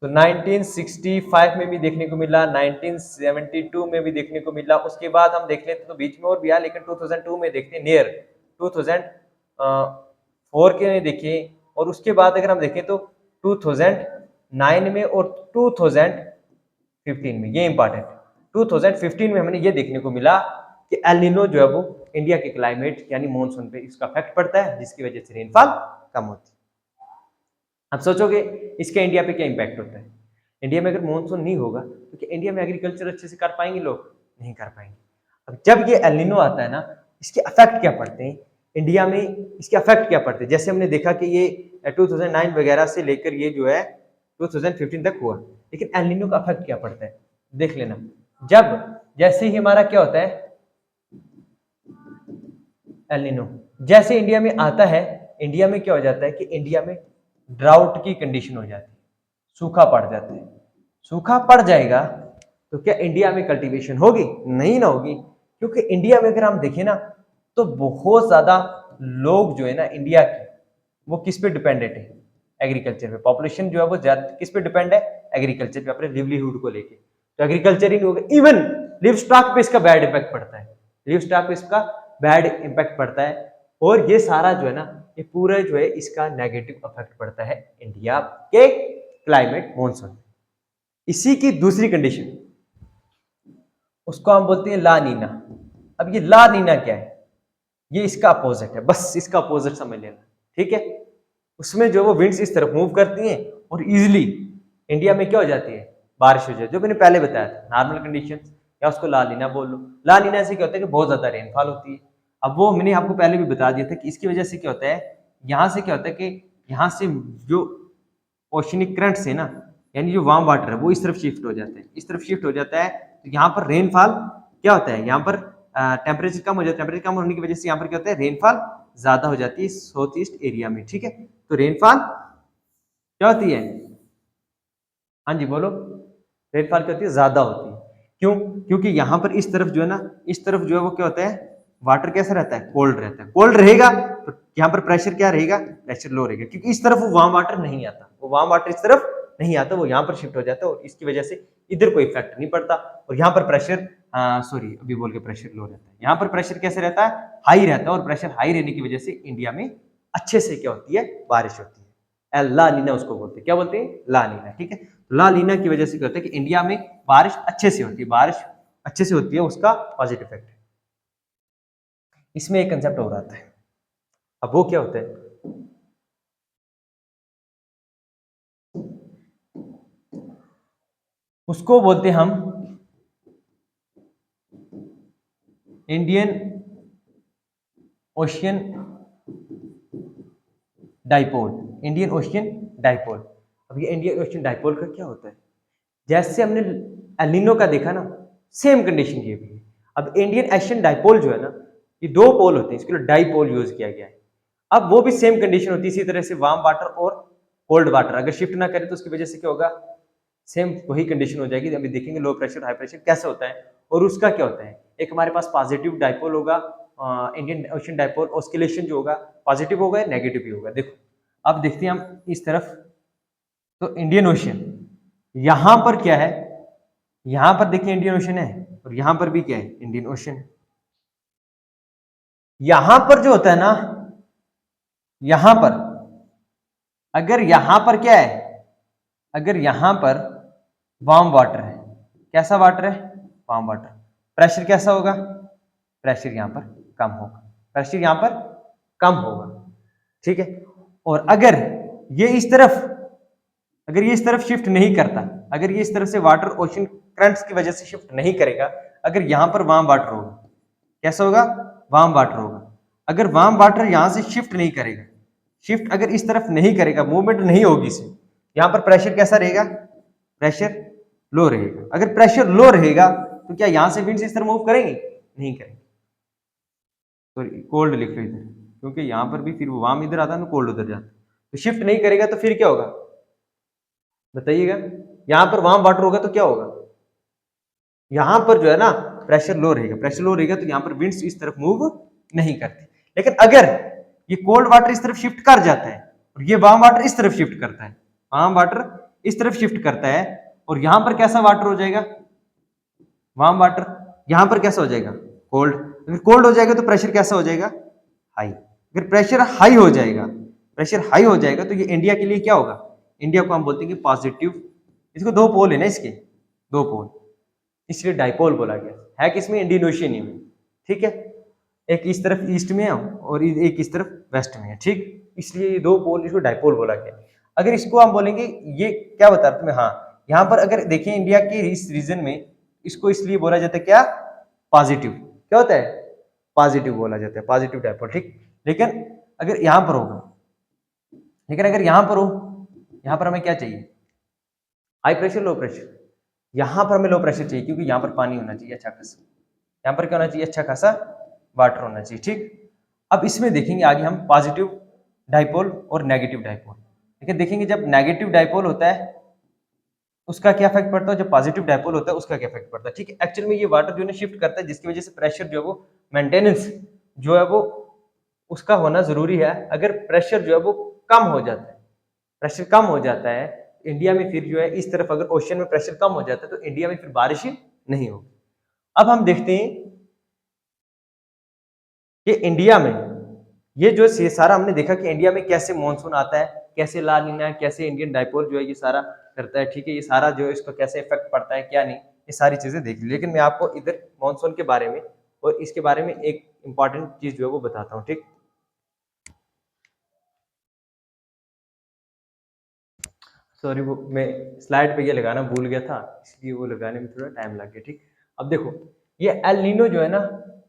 तो 1965 में भी देखने को मिला, 1972 में भी देखने को मिला। उसके बाद हम देख लेते तो बीच में और भी आया, लेकिन 2002 में देखते हैं, नियर 2004 के में देखें, और उसके बाद अगर हम देखें तो 2009 में और 2015 में। ये इंपॉर्टेंट, 2015 में हमने ये देखने को मिला कि एल नीनो जो है वो इंडिया के क्लाइमेट यानी मानसून पे इसका इफेक्ट पड़ता है, जिसकी वजह से रेनफॉल कम होती है। अब सोचोगे इसका इंडिया पे क्या इंपैक्ट होता है? इंडिया में अगर मानसून नहीं होगा तो क्या इंडिया में एग्रीकल्चर अच्छे से कर पाएंगे लोग? नहीं कर पाएंगे। अब जब ये एल नीनो आता है ना, इसके अफेक्ट क्या पड़ते हैं इंडिया में? इसके अफेक्ट क्या पड़ते हैं? जैसे हमने देखा कि ये 2009 वगैरह से लेकर ये जो है 2015 तक हुआ, लेकिन एल नीनो का अफेक्ट क्या पड़ता है देख लेना। जब जैसे ही हमारा क्या होता है, एल नीनो जैसे इंडिया में आता है, इंडिया में क्या हो जाता है कि इंडिया में ड्राउट की कंडीशन हो जाती है, सूखा पड़ जाता है। सूखा पड़ जाएगा तो क्या इंडिया में कल्टीवेशन होगी? नहीं ना होगी, क्योंकि इंडिया में अगर हम देखें ना तो बहुत ज्यादा लोग जो है ना इंडिया के, वो किस पे डिपेंडेंट है? एग्रीकल्चर पे। पॉपुलेशन जो है वो ज्यादा किस पे डिपेंड है? एग्रीकल्चर पे, अपने लिवलीहुड को लेके। तो एग्रीकल्चर ही नहीं होगा, इवन लिव स्टॉक पे इसका बैड इफेक्ट पड़ता है। लिव स्टॉक पे इसका बैड इम्पैक्ट पड़ता है, और ये सारा जो है ना, ये पूरा जो है इसका नेगेटिव इफेक्ट पड़ता है इंडिया के क्लाइमेट मॉनसून। इसी की दूसरी कंडीशन, उसको हम बोलते हैं ला नीना। अब ये ला नीना क्या है? ये इसका अपोजिट है, बस इसका अपोजिट समझ लेना। ठीक है, उसमें जो वो विंड्स इस तरफ मूव करती हैं और इजिली इंडिया में क्या हो जाती है? बारिश हो जाती है, जो मैंने पहले बताया था, नॉर्मल कंडीशन, या उसको ला नीना बोल लो। ला नीना से क्या होता है कि बहुत ज्यादा रेनफॉल होती है। अब वो मैंने आपको पहले भी बता दिया था कि इसकी वजह से क्या होता है, यहाँ से क्या होता है कि यहाँ से जो ओशनिक करंट्स है ना, यानी जो वार्म वाटर है वो इस तरफ शिफ्ट हो जाता है, इस तरफ शिफ्ट हो जाता है। तो यहाँ पर रेनफॉल क्या होता है, यहाँ पर टेम्परेचर कम हो जाता है। टेम्परेचर कम होने की वजह से यहाँ पर क्या होता है? रेनफॉल ज्यादा हो जाती है साउथ ईस्ट एरिया में, ठीक है। तो रेनफॉल क्या होती है, हाँ जी बोलो, रेनफॉल क्या होती है, ज्यादा होती है। क्यों, क्योंकि यहाँ पर इस तरफ जो है ना, इस तरफ जो है वो क्या होता है, वाटर कैसा रहता है, कोल्ड रहता है। कोल्ड रहेगा तो यहाँ पर प्रेशर क्या रहेगा, प्रेशर लो रहेगा, क्योंकि इस तरफ वो वार्म वाटर नहीं आता, वो वार्म वाटर इस तरफ नहीं आता, वो यहाँ पर शिफ्ट हो जाता है और इसकी वजह से इधर कोई इफेक्ट नहीं पड़ता। और यहाँ पर प्रेशर, सॉरी अभी बोल के प्रेशर लो रहता है, यहाँ पर प्रेशर कैसे रहता है, हाई रहता है। और प्रेशर हाई रहने की वजह से इंडिया में अच्छे से क्या होती है, बारिश होती है। ला नीना उसको बोलते हैं, क्या बोलते हैं, ला नीना, ठीक है। ला नीना की वजह से क्या होता है कि इंडिया में बारिश अच्छे से होती है, बारिश अच्छे से होती है, उसका पॉजिटिव इफेक्ट है। इसमें एक कंसेप्ट हो रहा है, अब वो क्या होता है, उसको बोलते हैं हम Indian ocean dipole, Indian ocean dipole. अब ये इंडियन ओशियन डाइपोल का क्या होता है, जैसे हमने एलिनो का देखा ना, सेम कंडीशन ये भी है। अब इंडियन ओशियन डाइपोल जो है ना, ये दो पोल होते हैं, इसके लिए डाइपोल यूज किया गया है। अब वो भी सेम कंडीशन होती है, इसी तरह से वार्म वाटर और कोल्ड वाटर अगर शिफ्ट ना करें तो उसकी वजह से क्या होगा, सेम वही कंडीशन हो जाएगी। अभी देखेंगे लो प्रेशर हाई प्रेशर कैसे होता है और उसका क्या होता है। एक हमारे पास पॉजिटिव डाइपोल होगा, इंडियन ओशियन डाइपोल, ऑस्किलेशन जो होगा पॉजिटिव होगा या नेगेटिव भी होगा। देखो अब देखते हैं हम इस तरफ, तो इंडियन ओशियन यहां पर क्या है, यहां पर देखिए इंडियन ओशियन है और यहां पर भी क्या है, इंडियन ओशियन। यहां पर जो होता है ना, यहां पर अगर यहां पर क्या है, अगर यहां पर वार्म वाटर है, कैसा वाटर है, वार्म वाटर, प्रेशर कैसा होगा, प्रेशर यहां पर कम होगा, प्रेशर यहां पर कम होगा, ठीक है। और अगर ये इस तरफ, अगर ये इस तरफ शिफ्ट नहीं करता, अगर ये इस तरफ से वाटर ओशन करंट्स की वजह से शिफ्ट नहीं करेगा, अगर यहां पर वार्म वाटर होगा, कैसा होगा, वार्म वाटर होगा। अगर वार्म वाटर यहां से शिफ्ट नहीं करेगा, शिफ्ट अगर इस तरफ नहीं करेगा, मूवमेंट नहीं होगी इसे, यहां पर प्रेशर कैसा रहेगा, प्रेशर लो रहेगा। अगर प्रेशर लो रहेगा तो क्या यहां से विंड्स इस तरह मूव करेंगे, नहीं करेंगे। सॉरी कोल्ड लिख लो इधर, क्योंकि यहां पर भी फिर वो वार्म इधर आता है ना, कोल्ड उधर जाता है, तो शिफ्ट नहीं करेगा तो फिर क्या होगा बताइएगा। यहां पर वार्म वाटर होगा तो क्या होगा, यहां पर जो है ना प्रेशर लो रहेगा, प्रेशर लो रहेगा तो यहां पर विंड्स इस तरफ मूव नहीं करती। लेकिन अगर ये कोल्ड वाटर इस तरफ शिफ्ट कर जाता है और ये वार्म वाटर इस तरफ शिफ्ट करता है, वार्म वाटर इस तरफ शिफ्ट करता है और यहां पर कैसा वाटर हो जाएगा, वार्म वाटर, यहां पर कैसा हो जाएगा, कोल्ड। अगर कोल्ड हो जाएगा तो प्रेशर कैसा हो जाएगा, हाई। अगर प्रेशर हाई हो जाएगा, प्रेशर हाई हो जाएगा तो ये इंडिया के लिए क्या होगा, इंडिया को हम बोलते हैं कि पॉजिटिव, इसको दो पोल है ना, इसके दो पोल, इसलिए डाइपोल बोला गया है। किसमें, इंडियन ओशियन में, ठीक है। एक इस तरफ ईस्ट में है और एक इस तरफ वेस्ट में है, ठीक, इसलिए ये दो पोल, इसको डाइपोल बोला गया। अगर इसको हम बोलेंगे, ये क्या बता रहा तुम्हें, हाँ यहाँ पर अगर देखें इंडिया के इस रीजन में, इसको इसलिए बोला जाता है क्या, पॉजिटिव, क्या होता है, पॉजिटिव बोला जाता है, पॉजिटिव डाइपोल, ठीक। लेकिन अगर यहाँ पर होगा, लेकिन अगर यहाँ पर हो, यहाँ पर हमें क्या चाहिए, हाई प्रेशर लो प्रेशर, यहाँ पर हमें लो प्रेशर चाहिए क्योंकि यहाँ पर पानी होना चाहिए अच्छा खासा, यहाँ पर क्या होना चाहिए, अच्छा खासा वाटर होना चाहिए, ठीक। अब इसमें देखेंगे आगे हम पॉजिटिव डाइपोल और नेगेटिव डाइपोल। लेकिन देखेंगे जब नेगेटिव डाइपोल होता है उसका क्या इफेक्ट पड़ता है, जब पॉजिटिव डाइपोल होता है उसका क्या इफेक्ट पड़ता है, ठीक है। एक्चुअल में ये वाटर जो है शिफ्ट करता है, जिसकी वजह से प्रेशर जो है वो मेंटेनेंस जो है वो उसका होना जरूरी है। अगर प्रेशर जो है वो कम हो जाता है, प्रेशर कम हो जाता है इंडिया में, फिर जो है इस तरफ अगर ओशन में प्रेशर कम हो जाता है तो इंडिया में फिर बारिश नहीं होगी। अब हम देखते हैं कि इंडिया में ये जो सारा हमने देखा कि इंडिया में कैसे मॉनसून आता है, कैसे ला नीना, कैसे इंडियन डाइपोल जो है ये सारा करता है, ठीक है। ये सारा जो है इसको कैसे इफेक्ट पड़ता है क्या नहीं, ये सारी चीजें देख ली। लेकिन मैं आपको इधर मॉनसून के बारे में और इसके बारे में एक इंपॉर्टेंट चीज जो है वो बताता हूँ, ठीक। सॉरी वो मैं स्लाइड पे ये लगाना भूल गया था, इसलिए वो लगाने में थोड़ा टाइम लग गया, ठीक। अब देखो ये एल नीनो जो है ना,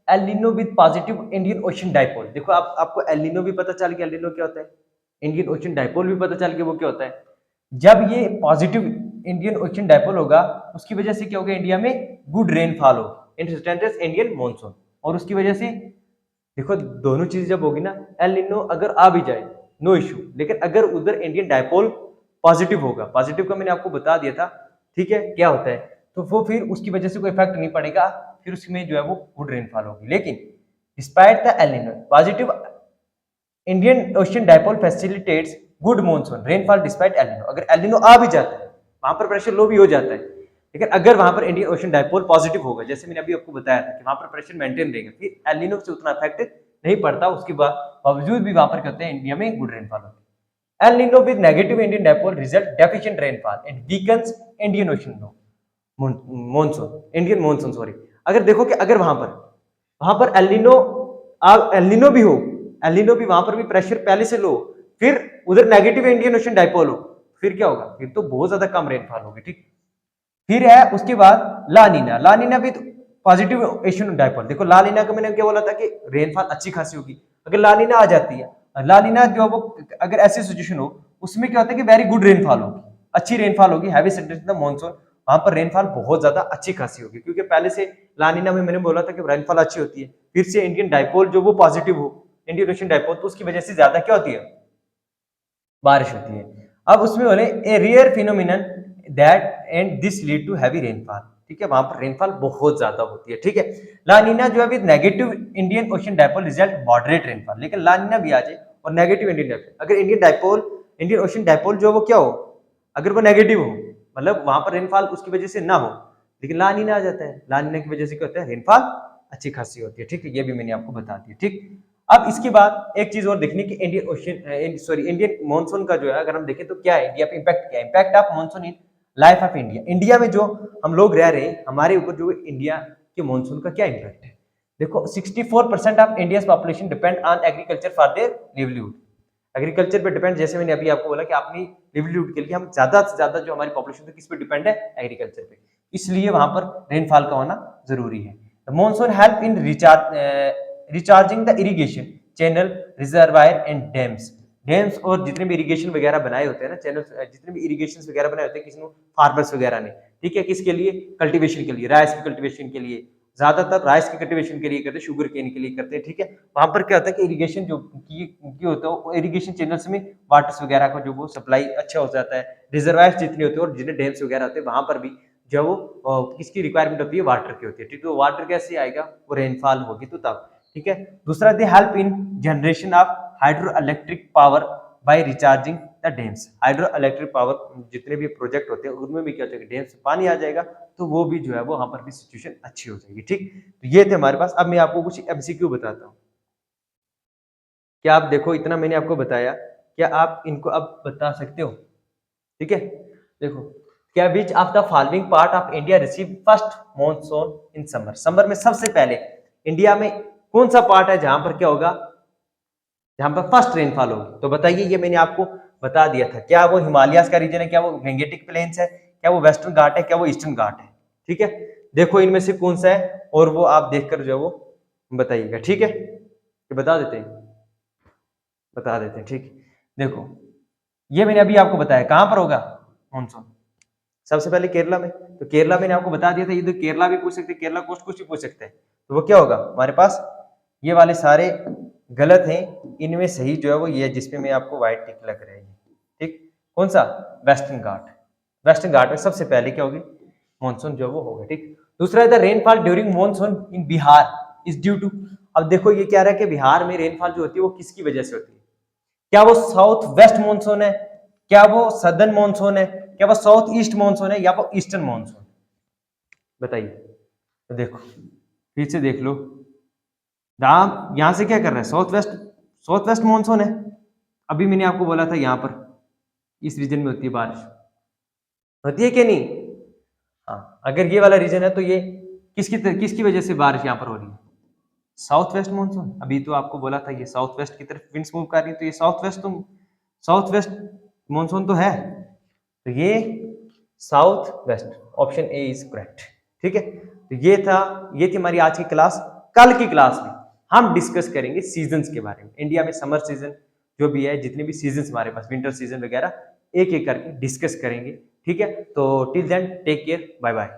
El Nino with positive Indian ocean dipole, देखो आपको एल नीनो भी पता चल गया, एल नीनो क्या होता है, इंडियन ओशन डाइपोल भी पता चल गया वो क्या होता है। जब ये पॉजिटिव इंडियन ओशन डाइपोल होगा उसकी वजह से क्या होगा, इंडिया में गुड रेनफॉल हो, इंस्टेंटेस इंडियन मॉनसून, और उसकी वजह से देखो दोनों चीज जब होगी ना, एल निनो अगर आ भी जाए नो इश्यू, लेकिन अगर उधर इंडियन डायपोल पॉजिटिव होगा, पॉजिटिव का मैंने आपको बता दिया था, ठीक है क्या होता है, तो वो फिर उसकी वजह से कोई इफेक्ट नहीं पड़ेगा, फिर उसमें जो है वो गुड रेनफॉल होगी। लेकिन despite the El Nino positive Indian ocean dipole facilitates good monsoon rainfall despite El Nino. अगर एल निनो आ भी जाता है, वहां पर प्रेशर लो भी हो जाता है, लेकिन अगर वहां पर इंडियन ओशन डायपोल पॉजिटिव होगा, जैसे मैंने अभी आपको बताया था कि वहां पर प्रेशर मेंटेन रहेगा, फिर एल निनो से उतना इफेक्ट नहीं पड़ता, उसके बावजूद भी वहां पर कहते हैं इंडिया में गुड रेनफॉल होती है। El Nino with negative Indian dipole result deficient rainfall and weakens Indian ocean monsoon, Indian monsoon sorry. अगर देखो कि अगर वहां पर एल निनो भी हो, एल निनो भी वहां पर भी प्रेशर पहले से लो, फिर उधर नेगेटिव इंडियन ओशन डायपोल हो, फिर क्या होगा, फिर तो बहुत ज्यादा कम रेनफॉल होगी, ठीक। फिर है उसके बाद लानीना, लानीना भी पॉजिटिव एशियन डायपोल। देखो लानीना का मैंने क्या बोला था कि रेनफॉल अच्छी खासी होगी, अगर लानीना आ जाती है, लानीना जो वो अगर ऐसी सिचुएशन हो, उसमें क्या होता है कि वेरी गुड रेनफॉल होगी, अच्छी रेनफॉल होगी, हैवी सेंट्रेशन मॉनसून, वहां पर रेनफॉल बहुत ज्यादा अच्छी खासी होगी, क्योंकि पहले से लानीना में मैंने बोला था कि रेनफॉल अच्छी होती है, फिर से इंडियन डायपोल जो वो पॉजिटिव हो, इंडियन ओशन डायपोल, तो उसकी वजह से ज्यादा क्या होती है, बारिश होती है। अब उसमें बोले a rare phenomenon that and this lead to heavy rainfall, ठीक है, वहां पर रेनफॉल बहुत ज्यादा होती है, ठीक है। लानीना जो है with negative Indian ocean dipole result moderate rainfall, लेकिन लानीना भी आ जाए और नेगेटिव इंडियन डायपोल, अगर इंडियन ओशन डायपोल जो वो क्या हो, अगर वो नेगेटिव हो, मतलब वहां पर रेनफॉल उसकी वजह से ना हो, लेकिन लानीना आ जाता है, लानीना की वजह से क्या होता है, रेनफॉल अच्छी खासी होती है, ठीक है, ये भी मैंने आपको बता दिया, ठीक। अब इसके बाद एक चीज और देखनी कि इंडियन ओशन इंडियन मॉनसून का जो है अगर हम देखें तो क्या है इंडिया पे इम्पैक्ट, क्या है impact of monsoon in life of India. India में जो हम लोग रह रहे हैं, हमारे ऊपर जो इंडिया के मॉनसून का क्या इम्पैक्ट है। देखो 64% of India population depend on agriculture for their livelihood. Agriculture पे डिपेंड, जैसे मैंने अभी आपको बोला कि अपनी लिवलीहुड के लिए हम ज्यादा से ज्यादा जो हमारी पॉपुलेशन है किस पे डिपेंड है, एग्रीकल्चर पे, इसलिए वहां पर रेनफॉल का होना जरूरी है। Monsoon help in recharging the irrigation channel reservoir and dams, dams और जितने भी इरिगेशन वगैरह बनाए होते हैं ना, चैनल जितने भी इरिगेशन वगैरह बनाए होते हैं किसी ने, फार्मर्स वगैरह ने, ठीक है, किसके लिए, कल्टीवेशन के लिए, राइस की कल्टीवेशन के लिए, ज्यादातर राइस की कल्टीवेशन के लिए करते हैं, शुगर केन के लिए करते हैं, ठीक है। वहां पर क्या होता है कि इरिगेशन जो की होता है, इरिगेशन चैनल्स में वाटर्स वगैरह का जो वो सप्लाई अच्छा हो जाता है, रिजर्वायर्स जितने होते हैं और जितने डैम्स वगैरह होते हैं, वहां पर भी जो वो किसकी रिक्वायरमेंट होती है, वाटर की होती है, ठीक है। तो वाटर कैसे आएगा, वो रेनफॉल होगी तो तब, ठीक है। दूसरा they help in generation of hydro electric power bye recharging the dams. Hydro electric power जितने भी प्रोजेक्ट होते हैं उनमें भी क्या हो जाएगा, डैम से पानी आ जाएगा, तो वो भी जो है वो वहां पर भी सिचुएशन अच्छी हो जाएगी, ठीक। तो ये थे हमारे पास। अब मैं आपको कुछ एमसीक्यू बताता हूँ। क्या आप देखो, इतना मैंने आपको बताया, क्या आप इनको अब बता सकते हो, ठीक है। देखो, क्या which of the following part of India receive first monsoon in summer. Summer में सबसे पहले इंडिया में कौन सा पार्ट है जहां पर क्या होगा, जहां पर फर्स्ट रेनफॉल होगी, तो बताइए। ये मैंने आपको बता दिया था, क्या वो हिमालयास का रीजन है, क्या वो गंगेटिक प्लेन्स है, क्या वो वेस्टर्न घाट है, क्या वो ईस्टर्न घाट है, ठीक है। देखो इनमें से कौन सा है, और वो आप देखकर जो है वो बताइएगा, ठीक है। ये बता देते हैं, ठीक। देखो ये मैंने अभी आपको बताया कहां पर होगा मानसून, सबसे पहले केरला में। तो केरला मैंने आपको बता दिया था, ये तो केरला भी पूछ सकते हैं, केरला कोस्ट कुछ भी पूछ सकते हैं, तो वो क्या होगा हमारे पास, ये वाले सारे गलत हैं, इनमें सही जो है वो ये जिसपे मैं आपको व्हाइट टिक लग रही है, ठीक। कौन सा, वेस्टर्न घाट। वेस्टर्न घाट में सबसे पहले क्या होगी, मानसून जो वो होगा, ठीक। दूसरा है the rainfall during monsoon in Bihar is due to. अब देखो ये क्या रहा है कि बिहार में रेनफॉल जो होती है वो किसकी वजह से होती है, क्या वो साउथ वेस्ट मानसून है, क्या वो सदर्न मानसून है, क्या वो साउथ ईस्ट मानसून है, या वो ईस्टर्न मानसून, बताइए। तो देखो फिर से देख लो, आप यहां से क्या कर रहे हैं, साउथ वेस्ट मानसून है। अभी मैंने आपको बोला था यहां पर इस रीजन में होती है बारिश, होती है कि नहीं। हाँ, अगर ये वाला रीजन है तो ये किसकी वजह से बारिश यहाँ पर हो रही है, साउथ वेस्ट मानसून। अभी तो आपको बोला था ये साउथ वेस्ट की तरफ विंड्स मूव कर रही है, तो ये साउथ वेस्ट मानसून तो है, तो ये south west, option A is correct, ठीक है। तो ये थी हमारी आज की क्लास। कल की क्लास में हम डिस्कस करेंगे सीजन्स के बारे में, इंडिया में समर सीजन जो भी है, जितने भी सीजन्स हमारे पास, विंटर सीजन वगैरह, एक एक करके डिस्कस करेंगे, ठीक है। तो till then take care, bye bye.